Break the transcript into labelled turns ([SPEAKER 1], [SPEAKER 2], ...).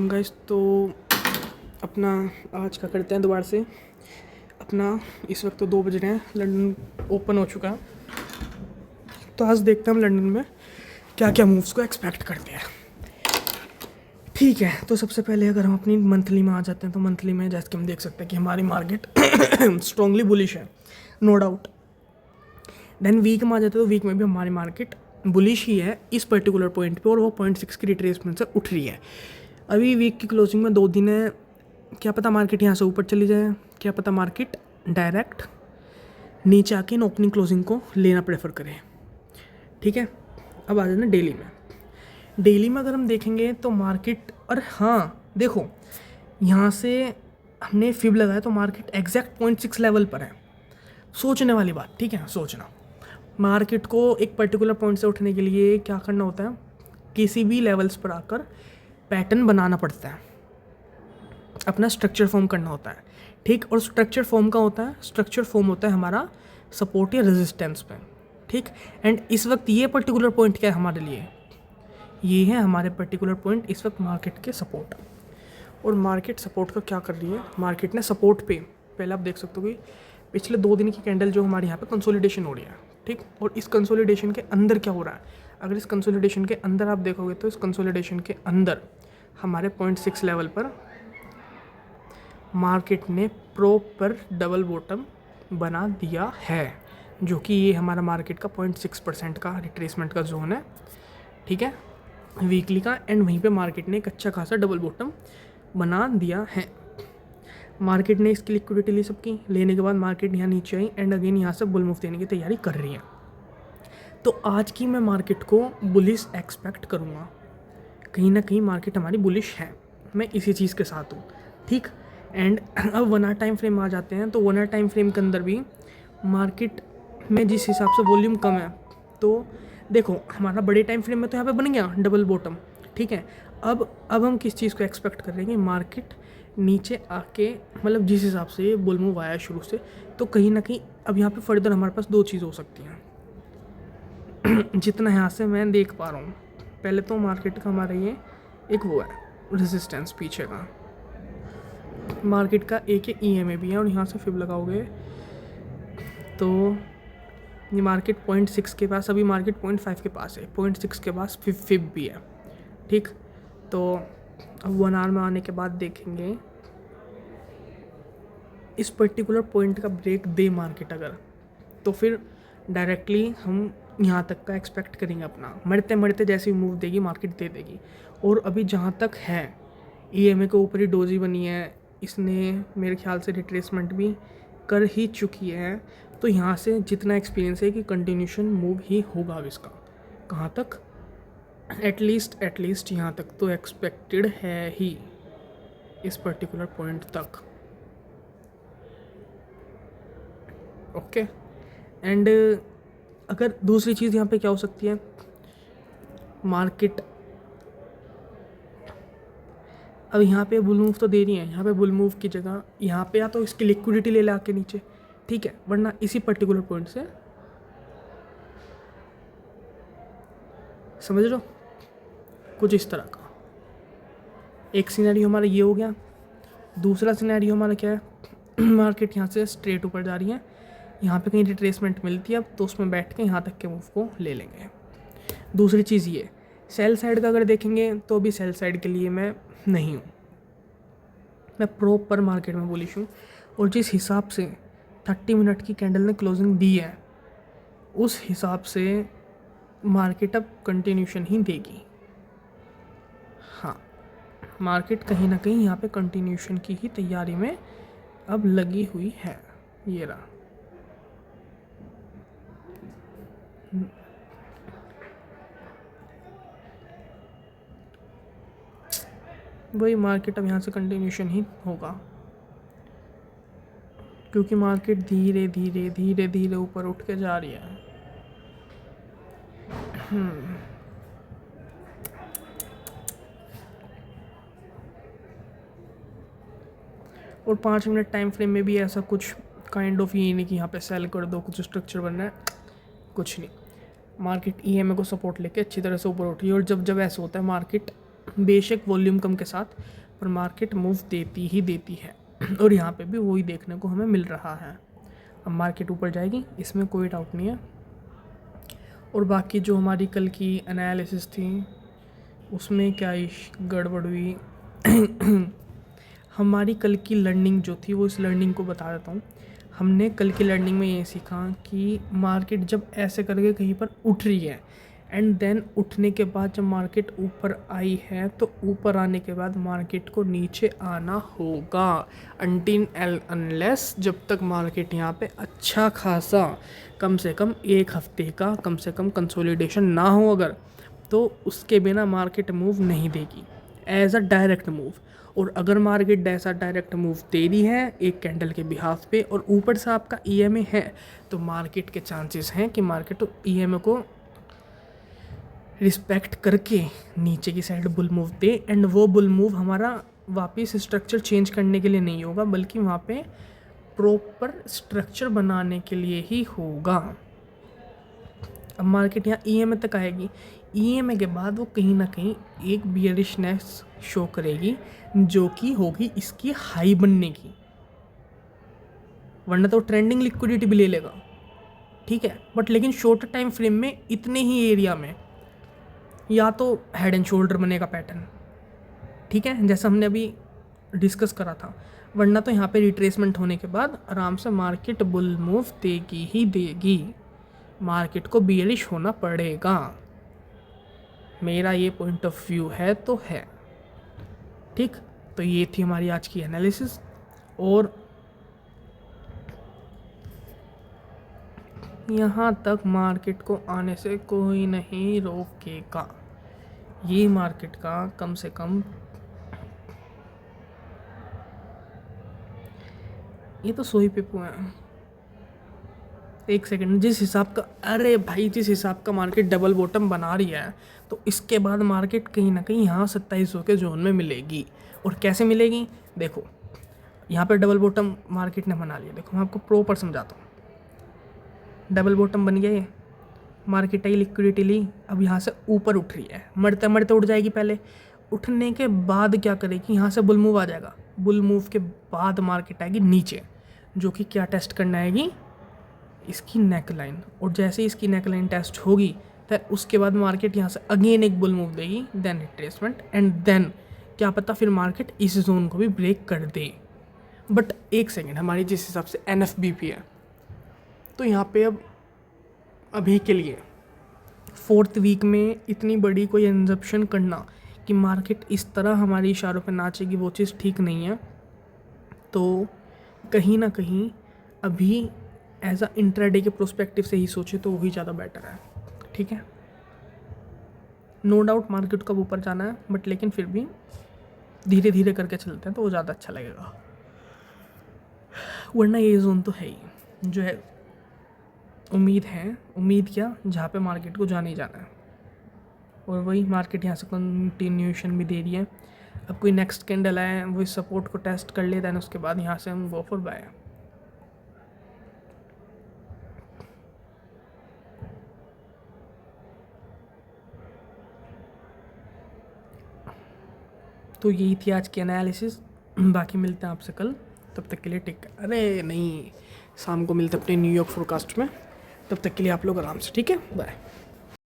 [SPEAKER 1] Welcome guys. तो अपना आज का करते हैं दोबारा से अपना। इस वक्त तो 2 बज रहे हैं, लंदन ओपन हो चुका है। तो आज देखते हैं हम लंदन में क्या क्या मूव्स को एक्सपेक्ट करते हैं। ठीक है, तो सबसे पहले अगर हम अपनी मंथली में आ जाते हैं तो मंथली में जैसे कि हम देख सकते हैं कि हमारी मार्केट स्ट्रांगली बुलिश है, नो डाउट। देन वीक में आ जाते हैं तो वीक में भी हमारी मार्केट बुलिश ही है इस पर्टिकुलर पॉइंट पे, और वो 0.6 की रिट्रेसमेंट से उठ रही है। अभी वीक की क्लोजिंग में 2 दिन है, क्या पता मार्केट यहाँ से ऊपर चली जाए, क्या पता मार्केट डायरेक्ट नीचे आके इन ओपनिंग क्लोजिंग को लेना प्रेफर करें। ठीक है, अब आ जाना डेली में। डेली में अगर हम देखेंगे तो मार्केट, और हाँ देखो यहाँ से हमने फिब लगाया तो मार्केट एग्जैक्ट 0.6 लेवल पर है। सोचने वाली बात, ठीक है, सोचना। मार्केट को एक पर्टिकुलर पॉइंट से उठने के लिए क्या करना होता है, किसी भी लेवल्स पर आकर पैटर्न बनाना पड़ता है, अपना स्ट्रक्चर फॉर्म करना होता है। ठीक, और स्ट्रक्चर फॉर्म का होता है, स्ट्रक्चर फॉर्म होता है हमारा सपोर्ट या रेजिस्टेंस पे। ठीक, एंड इस वक्त ये पर्टिकुलर पॉइंट क्या है हमारे लिए, ये है हमारे पर्टिकुलर पॉइंट इस वक्त मार्केट के सपोर्ट। और मार्केट सपोर्ट का क्या कर रही है, मार्केट ने सपोर्ट पे पहले आप देख सकते हो कि पिछले 2 दिन की कैंडल जो हमारे यहाँ पे कंसोलिडेशन हो रही है। ठीक, और इस कंसोलिडेशन के अंदर क्या हो रहा है, अगर इस कंसोलिडेशन के अंदर आप देखोगे तो इस कंसोलिडेशन के अंदर हमारे 0.6 लेवल पर मार्केट ने प्रॉपर डबल बॉटम बना दिया है, जो कि ये हमारा मार्केट का 0.6% का रिट्रेसमेंट का जोन है। ठीक है, वीकली का, एंड वहीं पे मार्केट ने एक अच्छा खासा डबल बॉटम बना दिया है। मार्केट ने इसकी लिक्विडिटी ली, सबकी लेने के बाद मार्केट यहाँ नीचे आई एंड अगेन यहाँ से बुल मूव देने की तैयारी कर रही है। तो आज की मैं मार्केट को बुलिश एक्सपेक्ट करूँगा, कहीं ना कहीं मार्केट हमारी बुलिश है, मैं इसी चीज़ के साथ हूँ। ठीक, एंड अब 1 आवर टाइम फ्रेम आ जाते हैं। तो 1 आवर टाइम फ्रेम के अंदर भी मार्केट में जिस हिसाब से वॉल्यूम कम है, तो देखो हमारा बड़े टाइम फ्रेम में तो यहाँ पे बन गया डबल बॉटम। ठीक है, अब हम किस चीज़ को एक्सपेक्ट कर रहे हैं कि मार्केट नीचे आके, मतलब जिस हिसाब से ये बुल मूव आया शुरू से, तो कहीं ना कहीं अब यहाँ पे फर्दर हमारे पास 2 चीज़ हो सकती हैं जितना यहाँ से मैं देख पा रहा हूँ। पहले तो मार्केट का हमारा ये एक वो है रेजिस्टेंस पीछे का, मार्केट का एक EMA भी है, और यहाँ से फिब लगाओगे तो ये मार्केट 0.6 के पास, अभी मार्केट 0.5 के पास है, 0.6 के पास फिब भी है। ठीक, तो अब 1 आवर में आने के बाद देखेंगे इस पर्टिकुलर पॉइंट का ब्रेक दे मार्केट अगर, तो फिर डायरेक्टली हम यहाँ तक का एक्सपेक्ट करेंगे अपना, मरते मरते जैसी मूव देगी मार्केट दे देगी। और अभी जहाँ तक है EMA के ऊपर ही डोजी बनी है, इसने मेरे ख्याल से रिट्रेसमेंट भी कर ही चुकी है। तो यहाँ से जितना एक्सपीरियंस है कि कंटिन्यूशन मूव ही होगा अब इसका, कहाँ तक, एटलीस्ट यहाँ तक तो एक्सपेक्टेड है ही, इस पर्टिकुलर पॉइंट तक। ओके, एंड अगर दूसरी चीज़ यहाँ पे क्या हो सकती है, मार्केट अब यहाँ पे बुल मूव तो दे रही है, यहाँ पे बुल मूव की जगह यहाँ पे या तो इसकी लिक्विडिटी ले ला के नीचे, ठीक है, वरना इसी पर्टिकुलर पॉइंट से, समझ लो, कुछ इस तरह का एक सिनेरियो हमारा ये हो गया। दूसरा सिनेरियो हमारा क्या है, मार्केट यहाँ से स्ट्रेट ऊपर जा रही है, यहाँ पे कहीं रिट्रेसमेंट मिलती है अब, तो उसमें बैठ के यहाँ तक के मूव को ले लेंगे। दूसरी चीज़ ये, सेल साइड का अगर देखेंगे तो अभी सेल साइड के लिए मैं नहीं हूँ, मैं प्रॉपर मार्केट में बुलिश हूँ। और जिस हिसाब से 30 मिनट की कैंडल ने क्लोजिंग दी है, उस हिसाब से मार्केट अब कंटिन्यूशन ही देगी। हाँ, मार्केट कहीं ना कहीं यहाँ पे कंटिन्यूशन की ही तैयारी में अब लगी हुई है। ये रहा, वही मार्केट अब यहाँ से कंटिन्यूशन ही होगा, क्योंकि मार्केट धीरे धीरे धीरे धीरे ऊपर उठ के जा रही है। और 5 मिनट टाइम फ्रेम में भी ऐसा कुछ काइंड ऑफ ये नहीं कि यहाँ पे सेल कर दो, कुछ स्ट्रक्चर बन रहा है, कुछ नहीं। मार्केट EMA को सपोर्ट लेके अच्छी तरह से ऊपर उठी, और जब ऐसा होता है मार्केट बेशक वॉल्यूम कम के साथ, पर मार्केट मूव देती ही देती है और यहाँ पे भी वही देखने को हमें मिल रहा है। अब मार्केट ऊपर जाएगी, इसमें कोई डाउट नहीं है। और बाकी जो हमारी कल की एनालिसिस थी उसमें क्या गड़बड़ हुई हमारी कल की लर्निंग जो थी वो इस लर्निंग को बता देता हूँ। हमने कल की लर्निंग में ये सीखा कि मार्केट जब ऐसे करके कहीं पर उठ रही है एंड देन उठने के बाद जब मार्केट ऊपर आई है तो ऊपर आने के बाद मार्केट को नीचे आना होगा अनटिल अनलेस जब तक मार्केट यहाँ पे अच्छा खासा कम से कम एक हफ्ते का कम से कम कंसोलिडेशन ना हो, अगर तो उसके बिना मार्केट मूव नहीं देगी एज अ डायरेक्ट मूव। और अगर मार्केट ऐसा डायरेक्ट मूव दे रही है एक कैंडल के बिहाफ पे और ऊपर से आपका ईएमए है, तो मार्केट के चांसेस हैं कि मार्केट ईएमए को रिस्पेक्ट करके नीचे की side bull move they. And वो बुल मूव हमारा वापस स्ट्रक्चर चेंज करने के लिए नहीं होगा, बल्कि वहाँ पे प्रॉपर स्ट्रक्चर बनाने के लिए ही होगा। अब मार्केट यहाँ ईएमए तक आएगी, ईएमए के बाद वो कहीं ना कहीं एक बियरिशनेस शो करेगी जो कि होगी इसकी हाई बनने की, वरना तो ट्रेंडिंग लिक्विडिटी भी ले लेगा, ठीक है। बट लेकिन शॉर्ट टाइम फ्रेम में इतने ही एरिया में या तो हेड एंड शोल्डर बनेगा पैटर्न, ठीक है, जैसा हमने अभी डिस्कस करा था, वरना तो यहाँ पे रिट्रेसमेंट होने के बाद आराम से मार्केट बुल मूव देगी ही देगी, मार्केट को बियरिश होना पड़ेगा। मेरा ये पॉइंट ऑफ व्यू है तो है, ठीक। तो ये थी हमारी आज की एनालिसिस और यहाँ तक मार्केट को आने से कोई नहीं रोकेगा। ये मार्केट का कम से कम ये तो सोई पे है। एक सेकंड, जिस हिसाब का अरे भाई जिस हिसाब का मार्केट डबल बॉटम बना रही है तो इसके बाद मार्केट कहीं ना कहीं यहाँ 2700 के जोन में मिलेगी। और कैसे मिलेगी, देखो यहाँ पर डबल बॉटम मार्केट ने बना लिया। देखो मैं आपको प्रॉपर समझाता हूँ। डबल बॉटम बन गया, ये मार्केट आई, लिक्विडिटी ली, अब यहाँ से ऊपर उठ रही है, मरते मरते उठ जाएगी। पहले उठने के बाद क्या करेगी, यहाँ से बुल मूव आ जाएगा, बुल मूव के बाद मार्केट आएगी नीचे, जो कि क्या टेस्ट करना आएगी, इसकी नेक लाइन। और जैसे ही इसकी नेक लाइन टेस्ट होगी तो उसके बाद मार्केट यहाँ से अगेन एक बुल मूव देगी, देन रिट्रेसमेंट, एंड देन क्या पता फिर मार्केट इस जोन को भी ब्रेक कर दे। बट एक सेकेंड, हमारी जिस हिसाब से NFBP है तो यहाँ पे अब अभी के लिए 4th वीक में इतनी बड़ी कोई एंजप्शन करना कि मार्केट इस तरह हमारी इशारों पे नाचेगी, वो चीज़ ठीक नहीं है। तो कहीं ना कहीं अभी एज अ इंट्राडे के प्रोस्पेक्टिव से ही सोचे तो वही ज़्यादा बेटर है, ठीक है। नो डाउट मार्केट को अब ऊपर जाना है, बट लेकिन फिर भी धीरे धीरे करके चलते हैं तो वो ज़्यादा अच्छा लगेगा, वरना ये जोन तो है ही जो है। उम्मीद क्या, जहाँ पे मार्केट को जाना ही जाना है। और वही मार्केट यहाँ से कंटिन्यूएशन भी दे रही है। अब कोई नेक्स्ट कैंडल आए, वो इस सपोर्ट को टेस्ट कर ले, देन उसके बाद यहाँ से हम गो फॉर बाय। तो यही थी आज की एनालिसिस, बाकी मिलते हैं आपसे कल, तब तक के लिए टेक। अरे नहीं, शाम को मिलते अपने न्यूयॉर्क फोरकास्ट में, तब तक के लिए आप लोग आराम से, ठीक है, बाय।